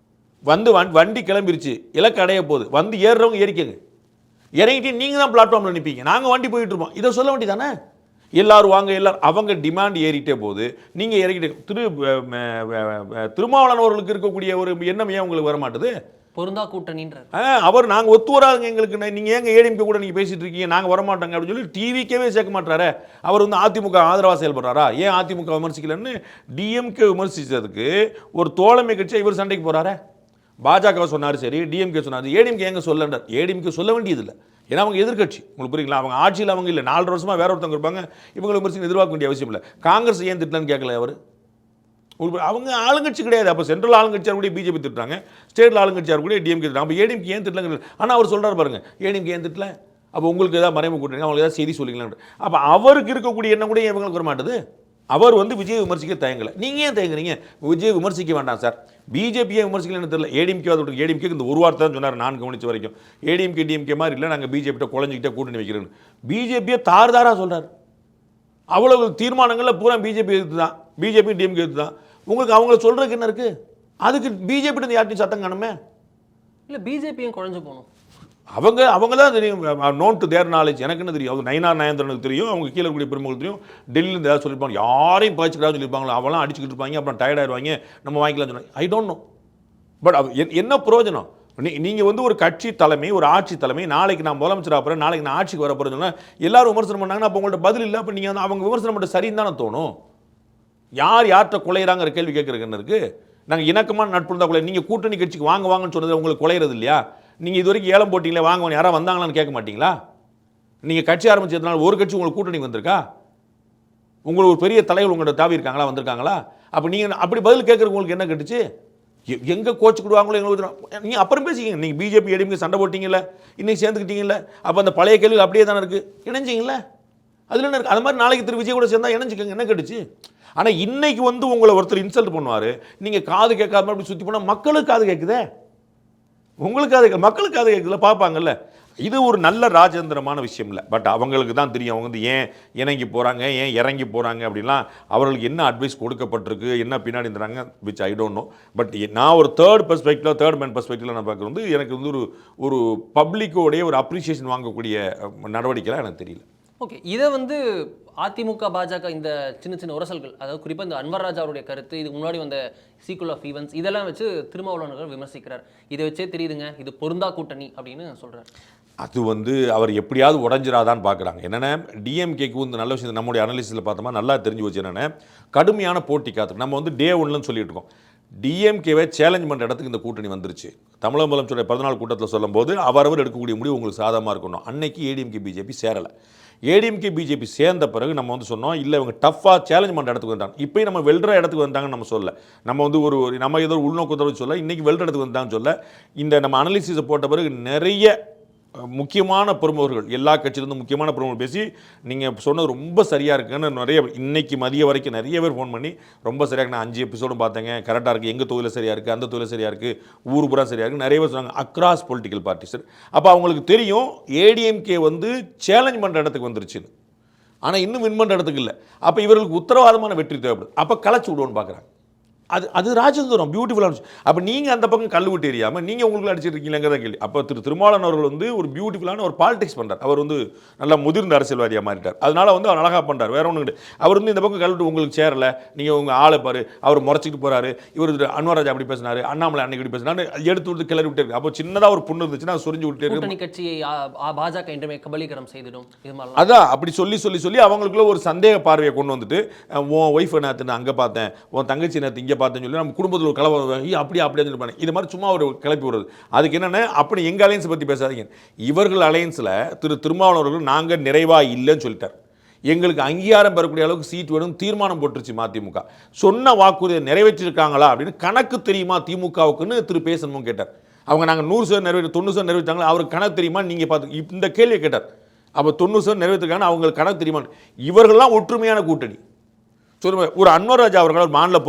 வந்து வண்டி கிளம்பிருச்சு, இலக்கு அடைய போகுது, வந்து ஏறுறவங்க ஏறிக்கங்க, இறங்கிட்டு நீங்கள் தான் பிளாட்ஃபார்மில் நிற்பீங்க, நாங்கள் வண்டி போயிட்டு இருப்போம். இதை சொல்ல வேண்டியதானே. எல்லாரும் வாங்க, எல்லாரும் அவங்க டிமாண்ட் ஏறிட்டே போகுது, நீங்கள் இறங்கிட்டு. திருமாவளவன் அவர்களுக்கு இருக்கக்கூடிய ஒரு எண்ணம் ஏன் உங்களுக்கு வரமாட்டுது? பொருந்தா கூட்டணின்ற அவர் நாங்கள் ஒத்து வராதுங்க எங்களுக்கு, நீங்கள் ஏங்க ஏடிஎம்கே கூட நீங்கள் பேசிட்டு இருக்கீங்க, நாங்கள் வரமாட்டோங்க அப்படின்னு சொல்லி டிவிக்கவே சேர்க்க மாட்டாரு. அவர் வந்து அதிமுக ஆதரவாக செயல்படுறாரா? ஏன் அதிமுக விமர்சிக்கலன்னு டிஎம்கே விமர்சித்ததுக்கு ஒரு தோழமை கட்சியை இவர் சண்டைக்கு போகிறாரு. பாஜக சொன்னார் சரி, டிஎம்கே சொன்னார், ஏடிஎம்கே எங்கே சொல்லன்றார். ஏடிஎம்கே சொல்ல வேண்டியதில்லை, ஏன்னா அவங்க எதிர்கட்சி, உங்களுக்கு புரியுங்களா? அவங்க ஆட்சியில் அவங்க இல்லை, 4 வருஷமாக வேற ஒருத்தவங்க இருப்பாங்க, இவங்களை விமர்சிக்க எதிர்பார்க்க வேண்டிய அவசியம் இல்லை. காங்கிரஸ் ஏன் திட்டலன்னு கேட்கல அவர். அவங்க ஆளுங்கட்சி கிடையாது. அப்போ சென்ட்ரல் ஆளுங்கட்சியார் கூட பிஜேபி திட்டுறாங்க, ஸ்டேட்டில் ஆளுங்கட்சியார் கூட டிஎம்கே திட்டுறாங்க. அப்போ ஏடிஎம்கே ஏன் திட்டலங்க? ஆனால் அவர் சொல்கிறார் பாருங்க, ஏடிஎம்கே ஏன் திட்டல, அப்போ உங்களுக்கு ஏதாவது மறைமுக கூட்டுறீங்க, அவங்களுக்கு ஏதாவது செய்தி சொல்லிக்கலாம். அப்போ அவருக்கு இருக்கக்கூடிய எண்ணம் கூட இவங்களுக்கு வர மாட்டுது. அவர் வந்து விஜய் விமர்சிக்க தயங்கலை, நீங்கள் ஏன் தயங்குறீங்க? விஜய் விமர்சிக்க வேண்டாம் சார், பிஜேபியை விமர்சிக்கலன்னு தெரியல. ஏடிஎம்கே அதோட ஏடிஎம்கே இந்த ஒரு வார்த்தை தான் சொன்னார், நான் கவனிச்ச வரைக்கும். ஏடிஎம்கே டிஎம்கே மாதிரி இல்லை, நாங்கள் பிஜேபிட்ட குழஞ்சிக்கிட்டே கூட்டணி வைக்கிறேன்னு. பிஜேபியை தாறுதாராக சொல்கிறார். அவ்வளவு தீர்மானங்களில் பூரா பிஜேபி எடுத்து தான், பிஜேபி டிஎம்கே எடுத்து தான். உங்களுக்கு அவங்கள சொல்கிறதுக்கு என்ன இருக்குது? அதுக்கு பிஜேபி யார்ட்டையும் சத்தம் காணுமே. இல்லை பிஜேபியும் குழஞ்சு போகணும். அவங்க தான் தெரியும், நோன் டு தேர் நாலேஜ். எனக்கு என்ன தெரியும்? அவங்க நயினார் நாகேந்திரனுக்கு தெரியும், அவங்க கீழே இருக்கக்கூடிய பெருமக்களுக்கு தெரியும். டெல்லியில் ஏதாவது சொல்லியிருப்பாங்க, யாரையும் பாய்ச்சிக்கிறான்னு சொல்லியிருப்பாங்களோ, அவெல்லாம் அடிச்சுக்கிட்டு இருப்பாங்க, அப்புறம் டயர்டாயிருவாங்க, நம்ம வாங்கிக்கலாம் சொன்னாங்க. I don't know. பட் என்ன பிரயோஜனம்? நீங்கள் வந்து ஒரு கட்சி தலைமை, ஒரு ஆட்சி தலைமை, நாளைக்கு நான் முதலமைச்சர் ஆகிறேன், நாளைக்கு நான் ஆட்சிக்கு வர போகிறேன்னு சொன்னால் எல்லாரும் விமர்சனம் பண்ணாங்கன்னா அப்போ உங்கள்ட்ட பதில் இல்லை. அப்போ நீங்கள் அவங்க விமர்சனம் பண்ண சரின்னு தானே தோணும். யார்கிட்ட குலையிறாங்கிற கேள்வி கேட்குறதுன்னு இருக்குது. நாங்கள் இணக்கமான நட்பு இருந்தால் கொலை, நீங்கள் கூட்டணி கட்சிக்கு வாங்கன்னு சொன்னது உங்களுக்கு குலையிறது இல்லையா? நீங்கள் இது வரைக்கும் ஏலம் போட்டிங்களே, வாங்க யாராவது வந்தாங்களான்னு கேட்க மாட்டீங்களா? நீங்கள் கட்சி ஆரம்பிச்சதுனால ஒரு கட்சி உங்களுக்கு கூட்டணி வந்திருக்கா? உங்களுக்கு ஒரு பெரிய தலைவர் உங்கள்கிட்ட தாவி இருக்காங்களா, வந்திருக்காங்களா? அப்போ நீங்கள் அப்படி பதில் கேட்குறதுக்கு உங்களுக்கு என்ன கட்டுச்சு? எங்கே கோச்சுக்கிடுவாங்களோ எங்களுக்கு நீங்கள் அப்புறம் பேசிக்கிங்க. நீங்கள் பிஜேபி ஏடிஎம்கே சண்டை போட்டிங்கல்ல, இன்றைக்கி சேர்ந்துக்கிட்டீங்கல்ல, அப்போ அந்த பழைய கேள்வி அப்படியே தானே இருக்குது, இணைஞ்சிங்கள? அதில் என்ன இருக்குது? அது மாதிரி நாளைக்கு திரு விஜய் கூட சேர்ந்தா இணைஞ்சிக்கங்க, என்ன கட்டுச்சு? ஆனால் இன்னைக்கு வந்து உங்களை ஒருத்தர் இன்சல்ட் பண்ணுவார், நீங்கள் காது கேட்காத அப்படி சுற்றி போனால் மக்களுக்கு காது கேட்குதே, உங்களுக்கு காது மக்களுக்கு காது கேட்குதுல, பார்ப்பாங்கல்ல. இது ஒரு நல்ல ராஜேந்திரமான விஷயம் இல்லை. பட் அவங்களுக்கு தான் தெரியும் அவங்க வந்து ஏன் இணங்கி போகிறாங்க, ஏன் இறங்கி போகிறாங்க அப்படின்லாம். அவர்களுக்கு என்ன அட்வைஸ் கொடுக்கப்பட்டிருக்கு, என்ன பின்னாடி இருந்தாங்க, which I don't know. But நான் ஒரு தேர்ட் மேன் பெர்ஸ்பெக்டிவில் நான் பார்க்குறது வந்து எனக்கு வந்து ஒரு பப்ளிக்கோடைய ஒரு அப்ரிசியேஷன் வாங்கக்கூடிய நடவடிக்கைலாம் எனக்கு தெரியல. ஓகே, இதை வந்து அதிமுக பாஜக இந்த சின்ன சின்ன உரசல்கள், அதாவது குறிப்பாக இந்த அன்வர் ராஜா அவருடைய கருத்து, இதுக்கு முன்னாடி வந்த சீக்குவல் ஆஃப் ஈவெண்ட்ஸ், இதெல்லாம் வச்சு திருமாவளவர்கள் விமர்சிக்கிறார். இதை வச்சே தெரியுதுங்க இது பொருந்தா கூட்டணி அப்படின்னு சொல்கிறார். அது வந்து அவர் எப்படியாவது உடஞ்சிராதான்னு பார்க்குறாங்க. என்னென்னா டிஎம்கேக்கு வந்து நல்ல விஷயம் நம்முடைய அனாலிசிஸில் பார்த்தோமா நல்லா தெரிஞ்சு வச்சு என்னென்ன கடுமையான போட்டி காத்து. நம்ம வந்து டே ஒன்லன்னு சொல்லிட்டு இருக்கோம். டிஎம்கேவை சேலஞ்ச் பண்ணுற இடத்துக்கு இந்த கூட்டணி வந்துருச்சு. தமிழக முதலமைச்சருடைய 14 கூட்டத்தில் சொல்லும்போது அவரவர் எடுக்கக்கூடிய முடிவு உங்களுக்கு சாதகமாக இருக்கணும். அன்னைக்கு ஏடிஎம்கே பிஜேபி சேரலை. ஏடிஎம்கே பிஜேபி சேர்ந்த பிறகு நம்ம வந்து சொன்னோம் இல்லை இவங்க டஃப்பாக சேலஞ்ச் பண்ணுற இடத்துக்கு வந்தாங்க. இப்போயும் நம்ம வெல்ற இடத்துக்கு வந்தாங்கன்னு நம்ம சொல்ல, நம்ம வந்து நம்ம ஏதோ உள்நோக்கத்தோடு சொல்ல, இன்றைக்கி வெல்ற இடத்துக்கு வந்தாங்கன்னு சொல்ல. இந்த நம்ம அனாலிசிஸை போட்ட பிறகு நிறைய முக்கியமான பிரமுகர்கள், எல்லா கட்சியிலிருந்து முக்கியமான பிரமுகர்கள் பேசி நீங்கள் சொன்னது ரொம்ப சரியாக இருக்குன்னு நிறைய இன்னைக்கு மதிய வரைக்கும் நிறைய பேர் ஃபோன் பண்ணி ரொம்ப சரியாக நான் 5 எபிசோடும் பார்த்தேங்க, கரெக்டாக இருக்குது, எங்கள் தொழில் சரியாக இருக்குது, அந்த தொழில் சரியாக இருக்குது, ஊர் புறா சரியாக இருக்குது, நிறைய பேர் சொன்னாங்க அக்ராஸ் பொலிட்டிக்கல் பார்ட்டிஸ். அப்போ அவங்களுக்கு தெரியும் ஏடிஎம்கே வந்து சேலஞ்ச் பண்ணுற இடத்துக்கு வந்துருச்சுன்னு. ஆனால் இன்னும் வின் பண்ணுற இடத்துக்கு இல்லை. அப்போ இவர்களுக்கு உத்தரவாதமான வெற்றி தேவைப்படுது. அப்போ களைச்சி விடுவோன்னு பார்க்குறாங்க. அது ராஜேந்திரம் பியூட்டிஃபுல்லாக இருந்துச்சு. அப்போ நீங்கள் அந்த பக்கம் கல் விட்டு எறியாமல் நீங்கள் உங்களுக்கு அடிச்சிட்டு இருக்கீங்கிறத கேள்வி. அப்போ திருமாவளவன் அவர்கள் வந்து ஒரு பியூட்டிஃபுல்லான ஒரு பாலிடிக்ஸ் பண்ணுறார். அவர் வந்து நல்லா முதிர்ந்த அரசியல்வாதியாக மாறிட்டார். அதனால வந்து அவர் அழகாக பண்ணுறார். வேற ஒன்றும் கிடையாது. அவர் வந்து இந்த பக்கம் கல் விட்டு உங்களுக்கு சேரலை, நீங்கள் உங்கள் ஆளை பாரு, அவர் முறைச்சிட்டு போகிறாரு, இவர் அன்வராஜ் அப்படி பேசினார், அண்ணாமலை அன்னைக்கு இப்படி பேசினாரு, எடுத்து விட்டு கிளறி விட்டு இருக்கு. அப்போ சின்னதாக ஒரு புண்ணு இருந்துச்சுன்னா சொரிஞ்சு விட்டு கூட்டணி கட்சியை பாஜக என்றுமே கபலீகரம் செய்திடும். இது மாதிரி அதான் அப்படி சொல்லி அவங்களுக்குள்ள ஒரு சந்தேக பார்வையை கொண்டு வந்துட்டு உன் ஒய்ஃப் நேற்று அங்கே பார்த்தேன், உன் தங்கச்சி நேற்று இங்கே பார்த்தேன்னு சொல்லி நம்ம குடும்பத்தில் ஒரு கலவை அப்படியே சொல்லி இது மாதிரி சும்மா ஒரு கிளப்பி விடுறது. அதுக்கு என்னென்ன அப்படி எங்கள் அலையன்ஸை பற்றி பேசாதீங்க. இவர்கள் அலையன்ஸில் திருமாவளவர்கள் நாங்கள் நிறைவாக இல்லைன்னு சொல்லிட்டார். எங்களுக்கு அங்கீகாரம் பெறக்கூடிய அளவுக்கு சீட் வேணும் தீர்மானம் போட்டுருச்சு மதிமுக. சொன்ன வாக்குறுதியை நிறைவேற்றிருக்காங்களா அப்படின்னு கணக்கு தெரியுமா திமுகவுக்குன்னு பே. சண்முகம் கேட்டார். அவங்க நாங்கள் 100% நிறைவேற்றி 90% நிறைவேற்றாங்களா, அவருக்கு கணக்கு தெரியுமா நீங்கள் பார்த்து இந்த கேள்வியை கேட்டார். அப்போ 90% நிறைவேற்றிருக்காங்கன்னா அவங்களுக்கு கணக்கு தெரியுமா? இவர்கள்லாம் ஒற்றுமையான கூட்டணி. ஒரு அன்வர் ராஜா அவர்கள் ஒரு மாநில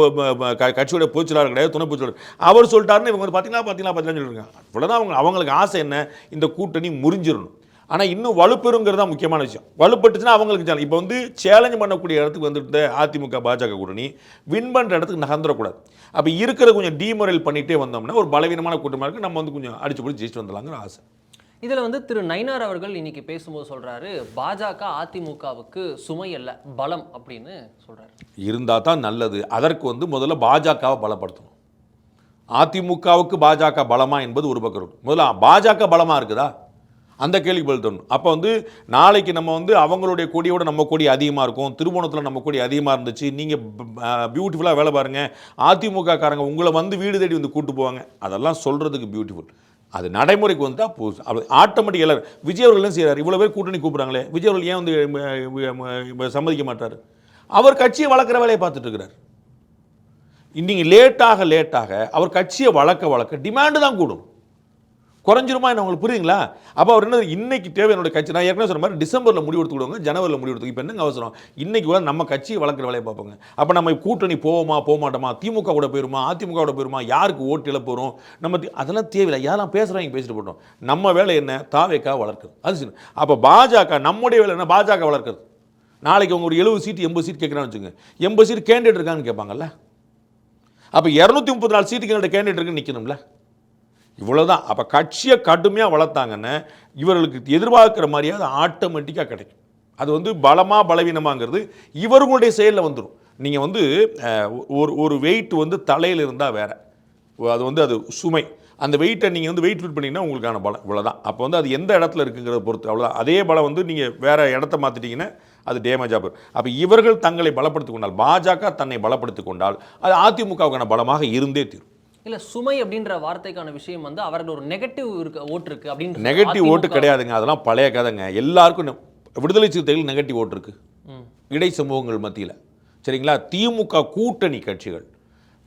கட்சியோட பொதுச்செயலாளர் கிடையாது, துணை பொதுச்செயலாளர். அவர் சொல்லிட்டாருன்னு இவங்க பார்த்தீங்களா சொல்லியிருக்காங்க. அவ்வளோதான் அவங்களுக்கு ஆசை என்ன, இந்த கூட்டணி முறிஞ்சிடணும். ஆனால் இன்னும் வலுப்பெறுங்கிறது தான் முக்கியமான விஷயம். வலுப்பட்டுச்சுன்னா அவங்களுக்கு இப்போ வந்து சேலஞ்ச் பண்ணக்கூடிய இடத்துக்கு வந்துட்டு அதிமுக பாஜக கூட்டணி வின் பண்ணுற இடத்துக்கு நகர்ந்துடக்கூடாது. அப்போ இருக்கிறத கொஞ்சம் டீமொரல் பண்ணிகிட்டே வந்தோம்னா ஒரு பலவீனமான கூட்டமாக இருக்குது, நம்ம வந்து கொஞ்சம் அடிச்சு பிடிச்சி ஜெயிச்சுட்டு வந்துடலாங்கிற ஆசை. இதில் வந்து திரு நயினார் அவர்கள் இன்னைக்கு பேசும்போது சொல்கிறாரு பாஜக அதிமுகவுக்கு சுமை அல்ல பலம் அப்படின்னு சொல்கிறாரு. இருந்தால் தான் நல்லது. அதற்கு வந்து முதல்ல பாஜகவை பலப்படுத்தணும். அதிமுகவுக்கு பாஜக பலமா என்பது ஒரு பக்கம் இருக்கும். முதல்ல பாஜக பலமாக இருக்குதா அந்த கேள்விக்கு பதில் தரணும். அப்போ வந்து நாளைக்கு நம்ம வந்து அவங்களுடைய கொடியோட நம்ம கொடி அதிகமாக இருக்கும், திருவோணத்தில் நம்ம கொடி அதிகமாக இருந்துச்சு, நீங்கள் பியூட்டிஃபுல்லாக வேலை பாருங்கள், அதிமுக காரங்க உங்களை வந்து வீடு தேடி வந்து கூட்டு போவாங்க, அதெல்லாம் சொல்கிறதுக்கு பியூட்டிஃபுல். அது நடைமுறைக்கு வந்துட்டா ஆட்டோமேட்டிக் எல்லாரும் விஜய் அவர்கள் என்ன செய்கிறார், இவ்வளோ பேர் கூட்டணி கூப்பிட்றாங்களே, விஜய் அவர்கள் ஏன் வந்து சம்மதிக்க மாட்டார்? அவர் கட்சியை வளர்க்குற வேலையை பார்த்துட்டு இருக்கிறார். இன்னைக்கு லேட்டாக அவர் கட்சியை வளர்க்க டிமாண்டு தான் கூடும். குறைஞ்சிருமா என்ன உங்களுக்கு புரியுங்களா? அப்போ அவர் என்ன இன்னைக்கு தேவை என்னோட கட்சி, நான் ஏற்கனவே சொன்ன மாதிரி டிசம்பரில் முடிவெடுத்து விடுவாங்க, ஜனவரியில் முடிவெடுத்து. இப்போ என்னங்க அவசரம், இன்னைக்கு கூட நம்ம கட்சியை வளர்க்குற வேலையை பார்ப்போங்க. அப்போ நம்ம கூட்டணி போவோமா போக மாட்டோமா, திமுக கூட போயிருமா அதிமுக கூட போயிருமா, யாருக்கு ஓட்டு இழப்போம், நம்ம அதெல்லாம் தேவையில்லை, யாரெல்லாம் பேசுகிறாங்க பேசிட்டு போட்டோம். நம்ம வேலை என்ன, தாவேக்கா வளர்க்குறது. அது சரி. அப்போ பாஜக நம்முடைய வேலை என்ன, பாஜக வளர்க்குறது. நாளைக்கு அவங்க ஒரு 70 சீட்டு 80 சீட் கேட்குறான்னு வச்சுங்க, 80 சீட் கேண்டிடேட் இருக்கான்னு கேட்பாங்கல்ல. அப்போ 234 சீட்டுக்கு எங்கள்கிட்ட கேண்டிடேட் இருக்குன்னு நிற்கணும்ல. இவ்வளோதான். அப்போ கட்சியை கடுமையாக வளர்த்தாங்கன்னு இவர்களுக்கு எதிர்பார்க்குற மாதிரியே அது ஆட்டோமேட்டிக்காக கிடைக்கும். அது வந்து பலமாக பலவீனமாங்கிறது இவர்களுடைய செயலில் வந்துடும். நீங்கள் வந்து ஒரு வெயிட் வந்து தலையில் இருந்தால் வேறு, அது வந்து அது சுமை. அந்த வெயிட்டை நீங்கள் வந்து வெயிட் ஃபிட் பண்ணிங்கன்னா உங்களுக்கான பலம் இவ்வளோதான். அப்போ வந்து அது எந்த இடத்துல இருக்குங்கிறத பொறுத்து அவ்வளோதான். அதே பலம் வந்து நீங்கள் வேறு இடத்த மாற்றிட்டீங்கன்னா அது டேமேஜாக போகும். அப்போ இவர்கள் தங்களை பலப்படுத்திக் கொண்டால், பாஜக தன்னை பலப்படுத்திக் கொண்டால் அது அதிமுகவுக்கான பலமாக இருந்தே தீரும். இல்ல சுமை அப்படின்ற வார்த்தைக்கான விஷயம் வந்து அவர்கள் ஒரு நெகட்டிவ் ஓட்டு இருக்கு அப்படின்னு. நெகட்டிவ் ஓட்டு கிடையாதுங்க, அதெல்லாம் பழைய கதைங்க. எல்லாருக்கும் விடுதலை சிறுத்தைகள் நெகட்டிவ் ஓட்டு இருக்கு இடை சமூகங்கள் மத்தியில், சரிங்களா? திமுக கூட்டணி கட்சிகள்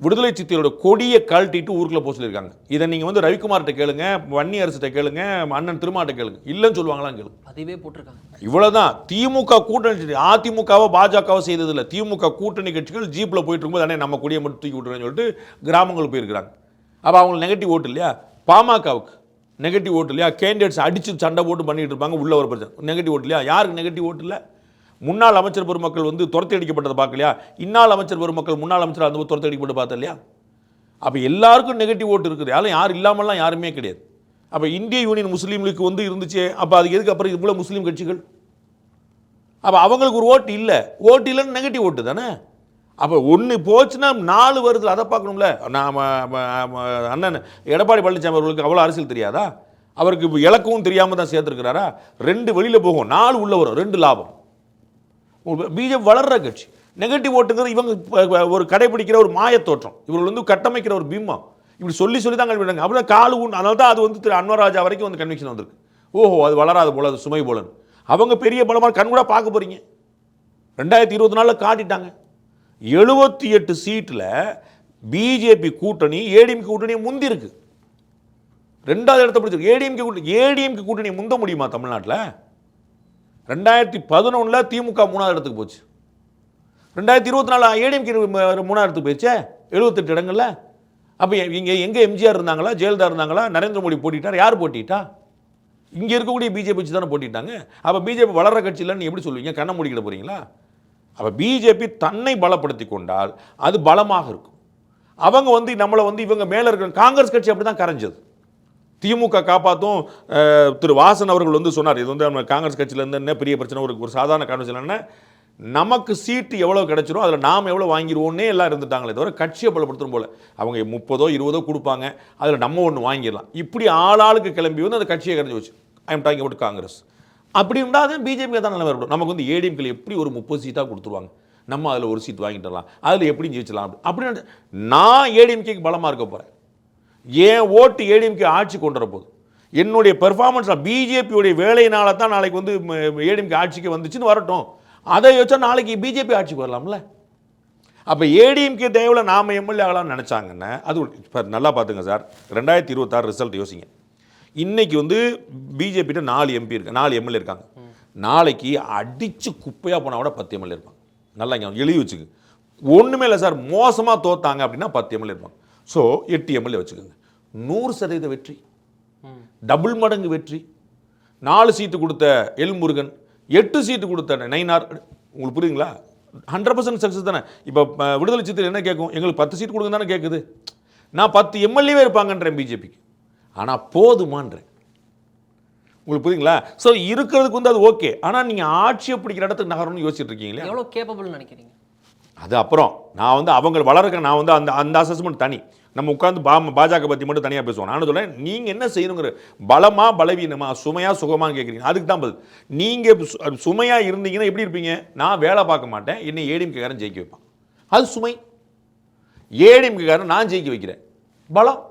விடுதலை சிறுத்தைகளோட கொடியை கழட்டிட்டு ஊருக்குள்ள போக சொல்லியிருக்காங்க. இதை நீங்கள் வந்து ரவிக்குமார்கிட்ட கேளுங்க, வன்னி அரசிட்ட கேளுங்க, அண்ணன் திருமாட்ட கேளுங்க, இல்லைன்னு சொல்லுவாங்களாம் கேளுங்க. அதுவே போட்டிருக்காங்க. இவ்வளவுதான். திமுக கூட்டணி, அதிமுகவை பாஜகவை செய்ததில்லை. திமுக கூட்டணி கட்சிகள் ஜீப்பில் போயிட்டு இருக்கும்போது அண்ணே நம்ம கொடியை மட்டும் தூக்கி விட்டுறேன்னு சொல்லிட்டு கிராமங்களுக்கு போயிருக்கிறாங்க. அப்போ அவங்களுக்கு நெகட்டிவ் ஓட்டு இல்லையா? பாமகவுக்கு நெகட்டிவ் ஓட்டு இல்லையா? கேண்டிடேட்ஸ் அடிச்சு சண்டை போட்டு பண்ணிட்டு இருப்பாங்க, உள்ள ஒரு பிரச்சனை, நெகட்டிவ் ஓட்டு இல்லையா? யாருக்கு நெகட்டிவ் ஓட்டு இல்லை? முன்னாள் அமைச்சர் பெருமக்கள் வந்து துரத்தி அடிக்கப்பட்டதை பார்க்கலையா? இன்னாள் அமைச்சர் பெருமக்கள் முன்னாள் அமைச்சர் அந்த துரத்தி அடிக்கப்பட்டு பார்த்தா இல்லையா? அப்போ எல்லாருக்கும் நெகட்டிவ் ஓட்டு இருக்குது. யாரும் யார் இல்லாமல்லாம் யாருமே கிடையாது. அப்போ இந்திய யூனியன் முஸ்லீம் லீக் வந்து இருந்துச்சு, அப்போ அதுக்கு எதுக்கு அப்புறம் இவ்வளோ முஸ்லீம் கட்சிகள்? அப்போ அவங்களுக்கு ஒரு ஓட்டு இல்லை, ஓட்டு இல்லைன்னு நெகட்டிவ் ஓட்டு தானே. அப்போ ஒன்று போச்சுன்னா 4 வருது, அதை பார்க்கணும்ல. நான் அண்ணன் எடப்பாடி பழனிசாமி அவர்களுக்கு அவ்வளோ அரசியல் தெரியாதா? அவருக்கு இலக்கவும் தெரியாமல் தான் சேர்த்துருக்கிறாரா? 2 வெளியில் போகும், 4 உள்ள வரும், 2 லாபம். பிஜேபி வளர்ற கட்சி. நெகட்டிவ் ஓட்டுங்கிறது இவங்க ஒரு கடைபிடிக்கிற ஒரு மாயத்தோற்றம், இவர்கள் வந்து கட்டமைக்கிற ஒரு பிம்பம். இப்படி சொல்லி தான் கல்விடுறாங்க. அப்படிதான் காலு உண்டு. அதனால தான் அது வந்து திரு அன்வர் ராஜா வரைக்கும் வந்து கன்விக்ஷன் வந்திருக்கு. ஓஹோ, அது வளராது போல, அது சுமை போலன்னு. அவங்க பெரிய பலமாக கண்கூட பார்க்க போறீங்க. 2024 காட்டிட்டாங்க. 78 சீட்டில் பிஜேபி கூட்டணி ஏடிஎம்கே கூட்டணியை முந்தி இருக்கு. 2வது இடத்தை பிடிச்சிருக்கு. ஏடிஎம்கே கூட்டணியை முந்த முடியுமா தமிழ்நாட்டில்? 2011 திமுக 3வது இடத்துக்கு போச்சு. 2024 ஏடிஎம்கே 3வது இடத்துக்கு போயிடுச்சே, 78 இடங்கள்ல. அப்போ இங்கே எங்கே எம்ஜிஆர் இருந்தாங்களா, ஜெயலலிதா இருந்தாங்களா, நரேந்திர மோடி போட்டிட்டார்? யார் போட்டிட்டா? இங்கே இருக்கக்கூடிய பிஜேபி வச்சு தானே போட்டிட்டாங்க. அப்போ பிஜேபி வளர்ற கட்சி இல்லைன்னு எப்படி சொல்லுவீங்க? கண்ணை மூடிக்கிட போறீங்களா? அப்போ பிஜேபி தன்னை பலப்படுத்தி கொண்டால் அது பலமாக இருக்கும். அவங்க வந்து நம்மளை வந்து இவங்க மேலே இருக்கிற காங்கிரஸ் கட்சி அப்படி தான் கரைஞ்சது. திமுக காப்பாற்றும். திரு வாசன் அவர்கள் வந்து சொன்னார், இது வந்து நம்ம காங்கிரஸ் கட்சியிலேருந்து என்ன பெரிய பிரச்சனை, ஒரு சாதாரண காரணம் என்ன, நமக்கு சீட்டு எவ்வளோ கிடைச்சிரும் அதில் நாம் எவ்வளோ வாங்கிடுவோன்னே எல்லாம் இருந்துட்டாங்களே தவிர கட்சியை பலப்படுத்தும் போல. அவங்க 30 20 கொடுப்பாங்க, அதில் நம்ம ஒன்று வாங்கிடலாம். இப்படி ஆளாளுக்கு கிளம்பி வந்து அந்த கட்சியை கரைஞ்சி வச்சு ஐம் டாக்கிங் அபவுட் காங்கிரஸ். அப்படி இருந்தால் பிஜேபி தான் நல்லா வரணும். நமக்கு வந்து ஏடிஎம்கில் எப்படி ஒரு 30 சீட்டாக கொடுத்துருவாங்க, நம்ம அதில் ஒரு சீட் வாங்கிட்டுலாம், அதில் எப்படி ஜெயிச்சலாம் அப்படின்னு நான் ஏடிஎம்கேக்கு பலமாக இருக்க போகிறேன். ஏன் ஓட்டு ஏடிஎம்கே ஆட்சி கொண்டு வர போகுது. என்னுடைய பெர்ஃபார்மன்ஸ் பிஜேபியோடைய வேலையினால தான் நாளைக்கு வந்து ஏடிஎம்கே ஆட்சிக்கு வந்துச்சுன்னு வரட்டும். அதை வச்சா நாளைக்கு பிஜேபி ஆட்சிக்கு வரலாம்ல. அப்போ ஏடிஎம்கே தேவையில் நாம் எம்எல்ஏ ஆகலாம்னு நினச்சாங்கன்னா அது இப்போ நல்லா பார்த்துங்க சார். 2026 ரிசல்ட் யோசிங்க. இன்னைக்கு வந்து பிஜேபிட்ட 4 எம்பி இருக்கு, 4 எம்எல்ஏ இருக்காங்க. நாளைக்கு அடித்து குப்பையாக போனால் கூட 10 எம்எல்ஏ இருப்பாங்க. நல்லா இங்கே எழுதி வச்சுக்கு. ஒன்றுமே இல்லை சார், மோசமாக தோத்தாங்க அப்படின்னா 10 எம்எல்ஏ இருப்பாங்க. ஸோ 8 எம்எல்ஏ வச்சுக்கோங்க. 100% வெற்றி, டபுள் மடங்கு வெற்றி. 4 சீட்டு கொடுத்த எல்முருகன், 8 சீட்டு கொடுத்த நயினார். உங்களுக்கு புரியுதுங்களா? 100% சக்ஸஸ் தானே. இப்போ விடுதலை சிறுத்தைகள் என்ன கேட்கும், எங்களுக்கு 10 சீட் கொடுங்க தானே கேட்குது. நான் 10 எம்எல்ஏவே இருப்பாங்கன்றேன் பிஜேபிக்கு. ஆனால் போதுமான்றேன். உங்களுக்கு புரியுங்களா? ஸோ இருக்கிறதுக்கு வந்து அது ஓகே. ஆனால் நீங்கள் ஆட்சியை பிடிக்கிற இடத்துக்கு நகரணும்னு யோசிச்சுட்டு இருக்கீங்களா? எவ்வளோ கேப்பபிள் நினைக்கிறீங்க? அது அப்புறம் நான் வந்து அவங்க வளர்க்க நான் வந்து அந்த அசஸ்மெண்ட் தனி. நம்ம உட்காந்து பாஜக பற்றி மட்டும் தனியாக பேசுவோம். நான் சொல்கிறேன், நீங்கள் என்ன செய்யணுங்கிற பலமா பலவீனமா சுமையா சுகமானு கேட்குறீங்க. அதுக்கு தான் பதில். நீங்கள் சுமையாக இருந்தீங்கன்னா எப்படி இருப்பீங்க? நான் வேலை பார்க்க மாட்டேன், என்னை ஏடிஎம்கேக்காரன் ஜெயிக்க வைப்பான், அது சுமை. ஏடிஎம்கேக்காரன் நான் ஜெயிக்க வைக்கிறேன், பலம்.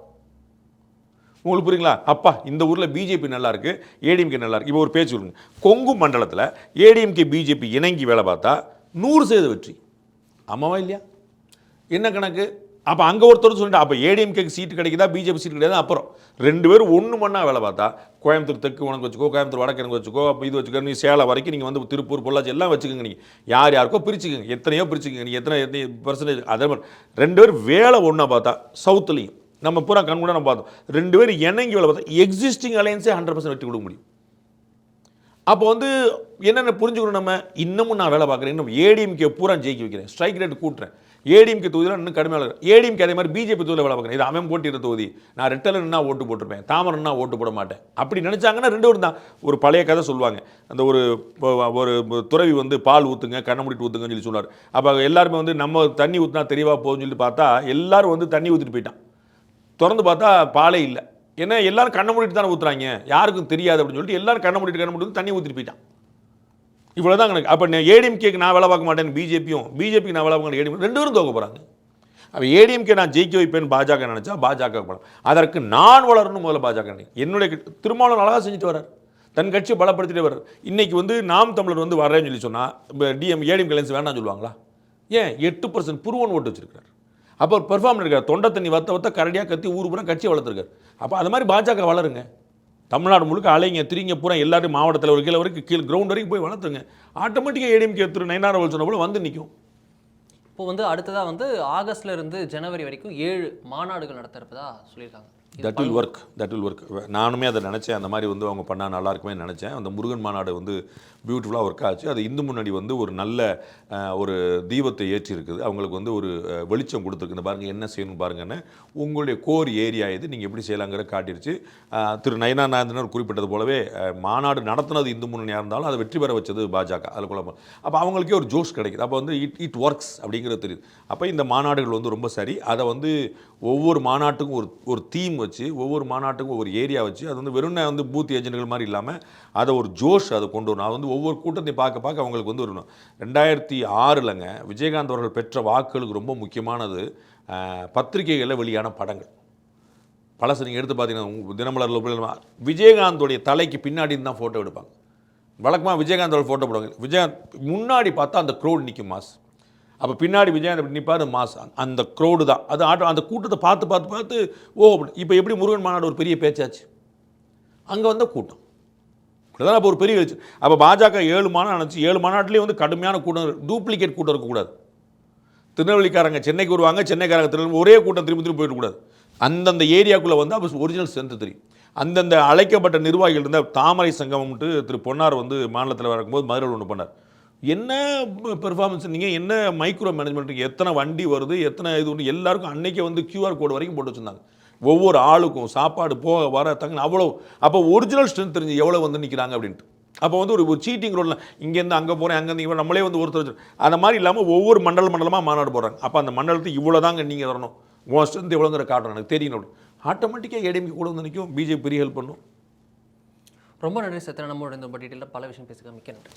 உங்களுக்கு புரியுங்களா? அப்பா இந்த ஊரில் பிஜேபி நல்லா இருக்கு, ஏடிஎம்கே நல்லா இருக்கு. இப்போ ஒரு பேச்சு சொல்லுங்க, கொங்கு மண்டலத்தில் ஏடிஎம்கே பிஜேபி இணங்கி வேலை பார்த்தா 100% வெற்றி. ஆமாவா இல்லையா? என்ன கணக்கு? அப்போ அங்கே ஒருத்தர் சொல்லிட்டு அப்போ ஏடிஎம்கேக்கு சீட்டு கிடைக்குதா, பிஜேபி சீட்டு கிடையாது. அப்புறம் 2 பேரும் ஒன்று மண்ணா வேலை பார்த்தா கோயம்புத்தூர் தெற்கு உனக்கு வச்சுக்கோ, கோயம்புத்தூர் வடக்கு எனக்கு வச்சுக்கோ, அப்போ இது வச்சுக்கோ, நீ சேலம் வரைக்கும் நீங்கள் வந்து திருப்பூர் பொள்ளாச்சி எல்லாம் வச்சுக்கோங்க. நீங்கள் யாருக்கோ பிரிச்சுக்கோங்க, எத்தனையோ பிரிச்சுக்கோங்க, நீங்கள் எத்தனை பர்சன்டேஜ். அதே மாதிரி 2 பேர் வேலை ஒன்றா பார்த்தா சவுத்துலேயும் நம்ம பூரா கண்கூட நம்ம பார்த்தோம். 2 பேர் இணங்கி வேலை பார்த்தா எக்ஸிஸ்டிங் அலையன்ஸே 100% வெற்றி கொடுக்க முடியும். அப்போ வந்து என்னென்ன புரிஞ்சுக்கணும், நம்ம இன்னமும் நான் வேலை பார்க்குறேன், இன்னும் ஏடிஎம்கே பூரா ஜெயிக்க வைக்கிறேன், ஸ்ட்ரைக் ரேட் கூட்டுறேன், ஏடிஎம்கே தொகுதியில் இன்னும் கடுமையாக ஏடிஎம்கே அதே மாதிரி பிஜேபி தொகுதியில் வேலை பார்க்குறேன். இது அவன் போட்டியிட தொகுதி, நான் ரெட்டலன்னா ஓட்டு போட்டிருப்பேன், தாமரன்னா ஓட்டு போட மாட்டேன் அப்படி நினச்சாங்கன்னா 2 பேரும் தான். ஒரு பழைய கதை சொல்லுவாங்க, அந்த ஒரு துறவி வந்து பால் ஊற்றுங்க கண்ணை மூடிட்டு ஊற்றுங்கன்னு சொல்லி சொன்னார். அப்போ எல்லாருமே வந்து நம்ம தண்ணி ஊற்றினா தெரியவா போகுதுன்னு சொல்லி பார்த்தா எல்லாரும் வந்து தண்ணி ஊற்றிட்டு போயிட்டான். திறந்து பார்த்தா பாலே இல்லை. ஏன்னா எல்லாரும் கண்ணை மூடிட்டு தானே ஊற்றுறாங்க, யாருக்கும் தெரியாது அப்படின்னு சொல்லிட்டு எல்லாரும் கண்ணை மூடிட்டு தண்ணி ஊற்றிட்டு போயிட்டான். இவ்வளோதான் கணக்கு. அப்போ ஏடிஎம்கேக்கு நான் வேலை பார்க்க மாட்டேன், பிஜேபிக்கு நான் வேலை பார்க்க மாட்டேன், ஏடிஎம் 2 பேரும் தோக்க போகிறாங்க. அப்போ ஏடிஎம்கே நான் ஜெயிக்க வைப்பேன்னு பாஜக நினச்சா பாஜக போகலாம். அதற்கு நான் வளரணும் முதல்ல பாஜக. என்னுடைய திருமாவளவன் அழகாக செஞ்சுட்டு வர்றார், தன் கட்சியை பலப்படுத்திட்டே வர்றார். இன்றைக்கி நாம் தமிழர் வரேன்னு சொல்லி சொன்னால் இப்போ ஏடிஎம் கலைன்ஸ் வேண்டாம்னு சொல்லுவாங்களா? ஏன் 8% புருவன் ஓட்டு வச்சிருக்காரு. அப்போ ஒரு பெர்ஃபார்ம் இருக்கார், தொண்டை தண்ணி வத்த கரடியாக கத்தி ஊர் பூரா கட்சியை வளர்த்துருக்காரு. அப்போ அது மாதிரி பாஜக வளருங்க, தமிழ்நாடு முழுக்க அலைங்க திரிங்க பூரா எல்லாரும் மாவட்டத்தில் ஒரு கீழே வரைக்கும் கீழே கிரவுண்ட் வரைக்கும் போய் வளர்த்துங்க. ஆட்டோமேட்டிக்காக ஏடிஎம்கே திரு நயினார் சொன்ன போல வந்து நிற்கும். இப்போ அடுத்ததாக ஆகஸ்ட்ல இருந்து ஜனவரி வரைக்கும் 7 மாநாடுகள் நடத்த இருப்பதா சொல்லியிருக்காங்க. That will work. நானுமே அதை நினச்சேன், அந்த மாதிரி அவங்க பண்ணால் நல்லா இருக்குமே நினச்சேன். அந்த முருகன் மாநாடு பியூட்டிஃபுல்லாக ஒர்க் ஆச்சு. அது இந்து முன்னணி ஒரு நல்ல ஒரு தீபத்தை ஏற்றி இருக்குது, அவங்களுக்கு ஒரு வெளிச்சம் கொடுத்துருக்கு. இந்த பாருங்கள் என்ன செய்யணும் பாருங்கன்னு உங்களுடைய கோர் ஏரியா இது, நீங்கள் எப்படி செய்யலாங்கிற காட்டிருச்சு. திரு நயினார் நாகேந்திரன் குறிப்பிட்டது போலவே மாநாடு நடத்தினது இந்து முன்னணியாக இருந்தாலும் அதை வெற்றி பெற வச்சது பாஜக. அதில் குழப்பம். அப்போ அவங்களுக்கே ஒரு ஜோஷ் கிடைக்குது. அப்போ இட் ஒர்க்ஸ் அப்படிங்கிறது தெரியுது. அப்போ இந்த மாநாடுகள் ரொம்ப சரி. அதை ஒவ்வொரு மாநாட்டுக்கும் ஒரு தீம் வச்சு, ஒவ்வொரு மாநாட்டுக்கும் ஒவ்வொரு ஏரியா வச்சு, அது வெறும் பூத் ஏஜென்ட்கள் மாதிரி இல்லாமல் அதை ஒரு ஜோஷ் அதை கொண்டு வரணும். அது ஒவ்வொரு கூட்டத்தையும் பார்க்க அவங்களுக்கு ஒரு 2006 விஜயகாந்த் அவர்கள் பெற்ற வாக்குகளுக்கு ரொம்ப முக்கியமானது பத்திரிகைகளில் வெளியான படங்கள். பழசு நீங்கள் எடுத்து பார்த்தீங்கன்னா தினமலரில் விஜயகாந்தோடைய தலைக்கு பின்னாடி தான் ஃபோட்டோ எடுப்பாங்க. வழக்கமாக விஜயகாந்தோட ஃபோட்டோ போடுவாங்க. விஜயகாந்த் முன்னாடி பார்த்தா அந்த க்ரௌட் நிற்கும் மாஸ், அப்போ பின்னாடி விஜயகாந்த் நிற்பார் மாஸ். அந்த க்ரௌடு தான் அது அந்த கூட்டத்தை பார்த்து இப்போ எப்படி முருகன் மாநாடு ஒரு பெரிய பேச்சாச்சு, அங்கே கூட்டம் தான் அப்போ ஒரு பெரிய வச்சு. அப்போ பாஜக 7 மாநாடு நினச்சி 7 மாநாட்டிலேயே கடுமையான கூட்டம், டூப்ளிகேட் கூட்டம் இருக்கக்கூடாது. திருநெல்வேலிக்காரங்க சென்னைக்கு வருவாங்க, சென்னைக்காரங்க திருநெல்வேலி ஒரே கூட்டம் திரும்பி போயிடக்கூடாது. அந்தந்த ஏரியாக்குள்ளே அப்போ ஒரிஜினல் ஸ்ட்ரென்த்து தெரியும். அந்தந்த அழைக்கப்பட்ட நிர்வாகிகள் இருந்தால் தாமரை சங்கம்ட்டு திரு பொன்னார் மாநிலத்தில் இருக்கும்போது மதுரையில் ஒன்று பண்ணார். என்ன பெர்ஃபார்மன்ஸ், நீங்கள் என்ன மைக்ரோ மேனேஜ்மெண்ட்டுக்கு எத்தனை வண்டி வருது, எத்தனை இது எல்லாருக்கும் அன்றைக்கே கியூஆர் கோடு வரைக்கும் போட்டு வச்சுருந்தாங்க. ஒவ்வொரு ஆளுக்கும் சாப்பாடு போக வர தங்க அவ்வளோ. அப்போ ஒரிஜினல் ஸ்ட்ரென்த் தெரிஞ்சு எவ்வளோ நிற்கிறாங்க அப்படின்ட்டு. அப்போ ஒரு சீட்டிங் ரோடில் இங்கேருந்து அங்கே போகிறேன், அங்கேருந்து நம்மளே ஒருத்தர் அந்த மாதிரி இல்லாமல் ஒவ்வொரு மண்டலமாக மாநாடு போடுறாங்க. அப்போ அந்த மண்டலத்துக்கு இவ்வளோ தாங்க நீங்கள் வரணும், உன் ஸ்ட்ரென்த் எவ்வளோங்கிற காட்டணும் எனக்கு தெரியணும். ஆட்டோமேட்டிக்காக ஏடிஎம்கே கூட நிற்கும், பிஜேபி பெரிய ஹெல்ப் பண்ணும். ரொம்ப நன்றி சத்யா, நம்மளோட இந்த டீட்டெயிலில் பல விஷயம் பேசுகிறேன். மிக்க நன்றி.